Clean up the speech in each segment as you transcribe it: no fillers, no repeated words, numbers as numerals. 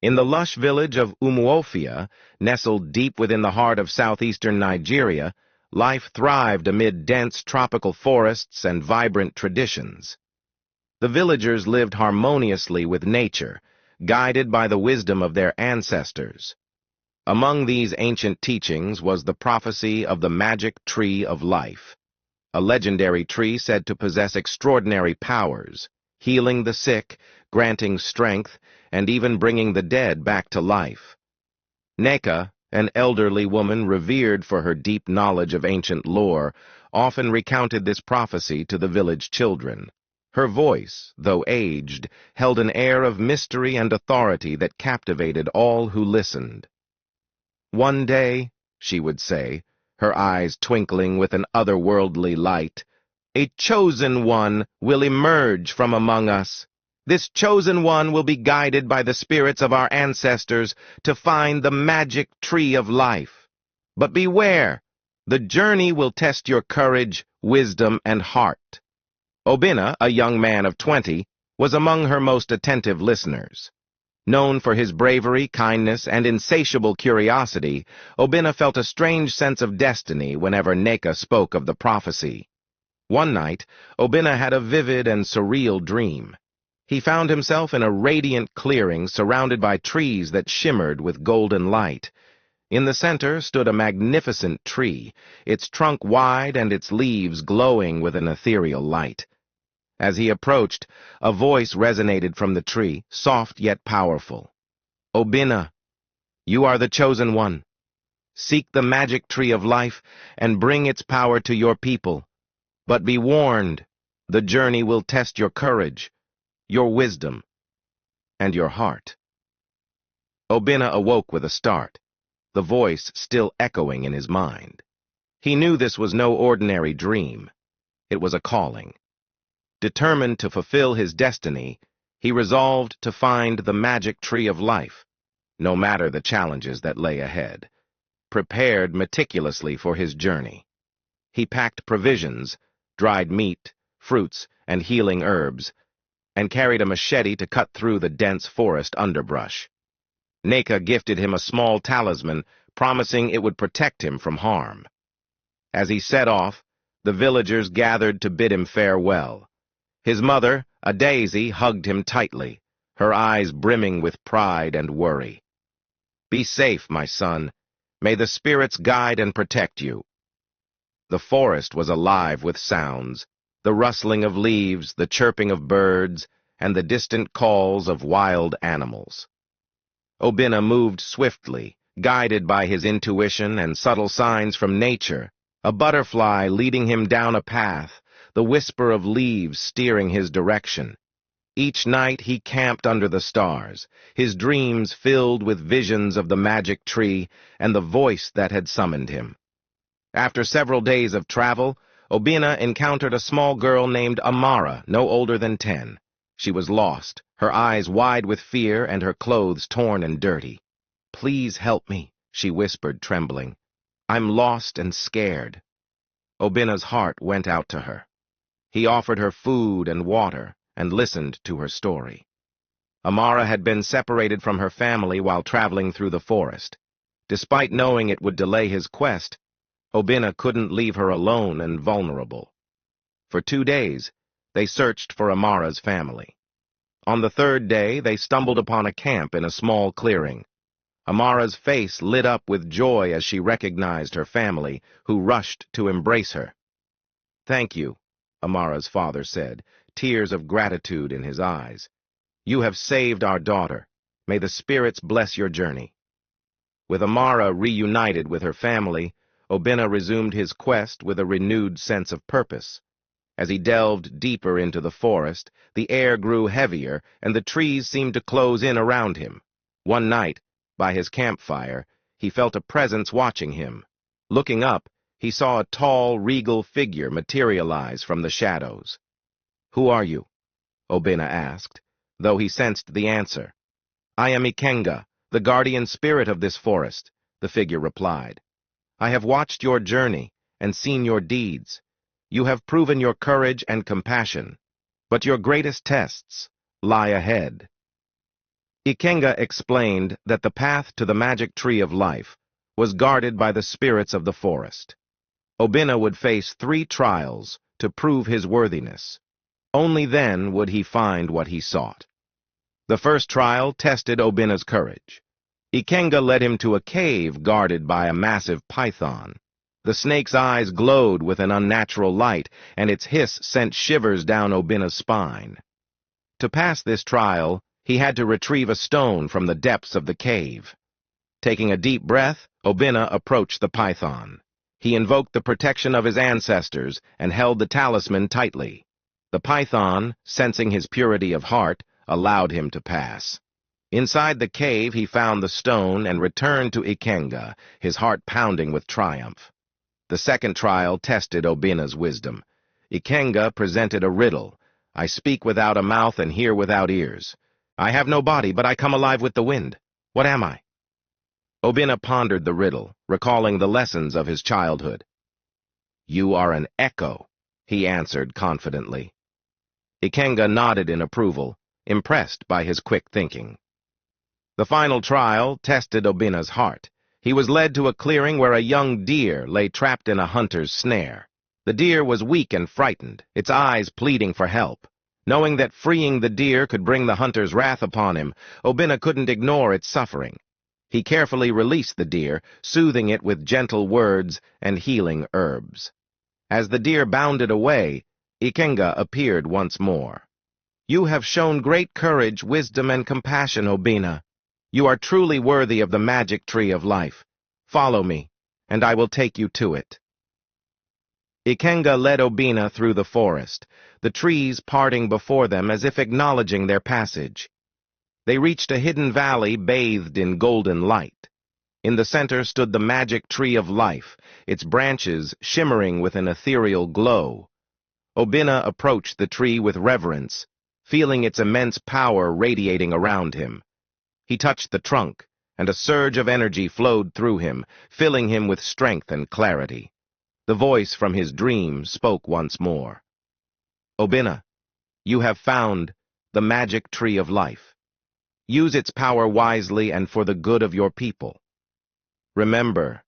In the lush village of Umuofia, nestled deep within the heart of southeastern Nigeria, life thrived amid dense tropical forests and vibrant traditions. The villagers lived harmoniously with nature, guided by the wisdom of their ancestors. Among these ancient teachings was the prophecy of the magic tree of life, a legendary tree said to possess extraordinary powers, healing the sick, granting strength, and even bringing the dead back to life. Neka, an elderly woman revered for her deep knowledge of ancient lore, often recounted this prophecy to the village children. Her voice, though aged, held an air of mystery and authority that captivated all who listened. "One day," she would say, her eyes twinkling with an otherworldly light, "a chosen one will emerge from among us. This chosen one will be guided by the spirits of our ancestors to find the magic tree of life. But beware, the journey will test your courage, wisdom, and heart." Obinna, a young man of 20, was among her most attentive listeners. Known for his bravery, kindness, and insatiable curiosity, Obinna felt a strange sense of destiny whenever Neka spoke of the prophecy. One night, Obinna had a vivid and surreal dream. He found himself in a radiant clearing surrounded by trees that shimmered with golden light. In the center stood a magnificent tree, its trunk wide and its leaves glowing with an ethereal light. As he approached, a voice resonated from the tree, soft yet powerful. "Obinna, you are the chosen one. Seek the magic tree of life and bring its power to your people. But be warned, the journey will test your courage, your wisdom, and your heart." Obinna awoke with a start, the voice still echoing in his mind. He knew this was no ordinary dream. It was a calling. Determined to fulfill his destiny, he resolved to find the magic tree of life, no matter the challenges that lay ahead. Prepared meticulously for his journey, he packed provisions, dried meat, fruits, and healing herbs, and carried a machete to cut through the dense forest underbrush. Neka gifted him a small talisman, promising it would protect him from harm. As he set off, the villagers gathered to bid him farewell. His mother, a daisy, hugged him tightly, her eyes brimming with pride and worry. "Be safe, my son. May the spirits guide and protect you." The forest was alive with sounds, the rustling of leaves, the chirping of birds, and the distant calls of wild animals. Obinna moved swiftly, guided by his intuition and subtle signs from nature, a butterfly leading him down a path, the whisper of leaves steering his direction. Each night he camped under the stars, his dreams filled with visions of the magic tree and the voice that had summoned him. After several days of travel, Obinna encountered a small girl named Amara, no older than 10. She was lost, her eyes wide with fear and her clothes torn and dirty. "Please help me," she whispered, trembling. "I'm lost and scared." Obinna's heart went out to her. He offered her food and water and listened to her story. Amara had been separated from her family while traveling through the forest. Despite knowing it would delay his quest, Obinna couldn't leave her alone and vulnerable. For 2 days, they searched for Amara's family. On the 3rd day, they stumbled upon a camp in a small clearing. Amara's face lit up with joy as she recognized her family, who rushed to embrace her. "Thank you," Amara's father said, tears of gratitude in his eyes. "You have saved our daughter. May the spirits bless your journey." With Amara reunited with her family, Obinna resumed his quest with a renewed sense of purpose. As he delved deeper into the forest, the air grew heavier and the trees seemed to close in around him. One night, by his campfire, he felt a presence watching him. Looking up, he saw a tall, regal figure materialize from the shadows. "Who are you?" Obinna asked, though he sensed the answer. "I am Ikenga, the guardian spirit of this forest," the figure replied. "I have watched your journey and seen your deeds. You have proven your courage and compassion, but your greatest tests lie ahead." Ikenga explained that the path to the magic tree of life was guarded by the spirits of the forest. Obinna would face 3 trials to prove his worthiness. Only then would he find what he sought. The first trial tested Obinna's courage. Ikenga led him to a cave guarded by a massive python. The snake's eyes glowed with an unnatural light, and its hiss sent shivers down Obinna's spine. To pass this trial, he had to retrieve a stone from the depths of the cave. Taking a deep breath, Obinna approached the python. He invoked the protection of his ancestors and held the talisman tightly. The python, sensing his purity of heart, allowed him to pass. Inside the cave, he found the stone and returned to Ikenga, his heart pounding with triumph. The second trial tested Obinna's wisdom. Ikenga presented a riddle. I speak without a mouth and hear without ears. I have no body, but I come alive with the wind. What am I? Obinna pondered the riddle, recalling the lessons of his childhood. You are an echo, he answered confidently. Ikenga nodded in approval, impressed by his quick thinking. The final trial tested Obinna's heart. He was led to a clearing where a young deer lay trapped in a hunter's snare. The deer was weak and frightened, its eyes pleading for help. Knowing that freeing the deer could bring the hunter's wrath upon him, Obinna couldn't ignore its suffering. He carefully released the deer, soothing it with gentle words and healing herbs. As the deer bounded away, Ikenga appeared once more. You have shown great courage, wisdom, and compassion, Obinna. You are truly worthy of the magic tree of life. Follow me, and I will take you to it. Ikenga led Obinna through the forest, the trees parting before them as if acknowledging their passage. They reached a hidden valley bathed in golden light. In the center stood the magic tree of life, its branches shimmering with an ethereal glow. Obinna approached the tree with reverence, feeling its immense power radiating around him. He touched the trunk, and a surge of energy flowed through him, filling him with strength and clarity. The voice from his dream spoke once more. Obinna, you have found the magic tree of life. Use its power wisely and for the good of your people. Remember,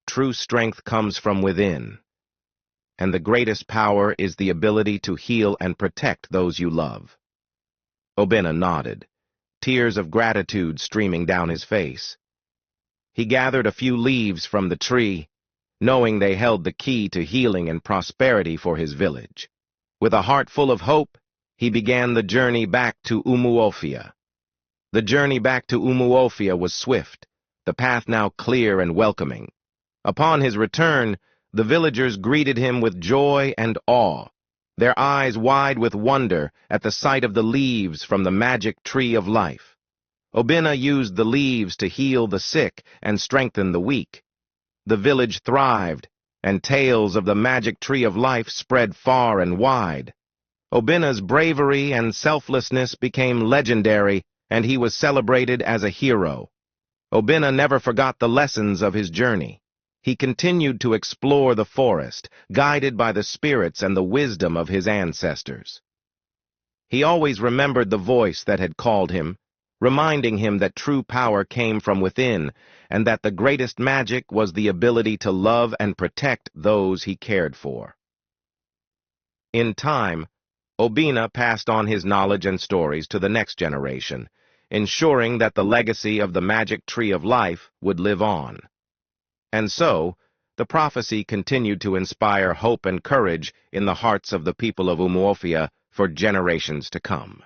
true strength comes from within, and the greatest power is the ability to heal and protect those you love. Obinna nodded, tears of gratitude streaming down his face. He gathered a few leaves from the tree, knowing they held the key to healing and prosperity for his village. With a heart full of hope, he began the journey back to Umuofia. The journey back to Umuofia was swift, the path now clear and welcoming. Upon his return, the villagers greeted him with joy and awe, their eyes wide with wonder at the sight of the leaves from the magic tree of life. Obinna used the leaves to heal the sick and strengthen the weak. The village thrived, and tales of the magic tree of life spread far and wide. Obinna's bravery and selflessness became legendary, and he was celebrated as a hero. Obinna never forgot the lessons of his journey. He continued to explore the forest, guided by the spirits and the wisdom of his ancestors. He always remembered the voice that had called him, reminding him that true power came from within, and that the greatest magic was the ability to love and protect those he cared for. In time, Obinna passed on his knowledge and stories to the next generation, ensuring that the legacy of the magic tree of life would live on. And so, the prophecy continued to inspire hope and courage in the hearts of the people of Umuofia for generations to come.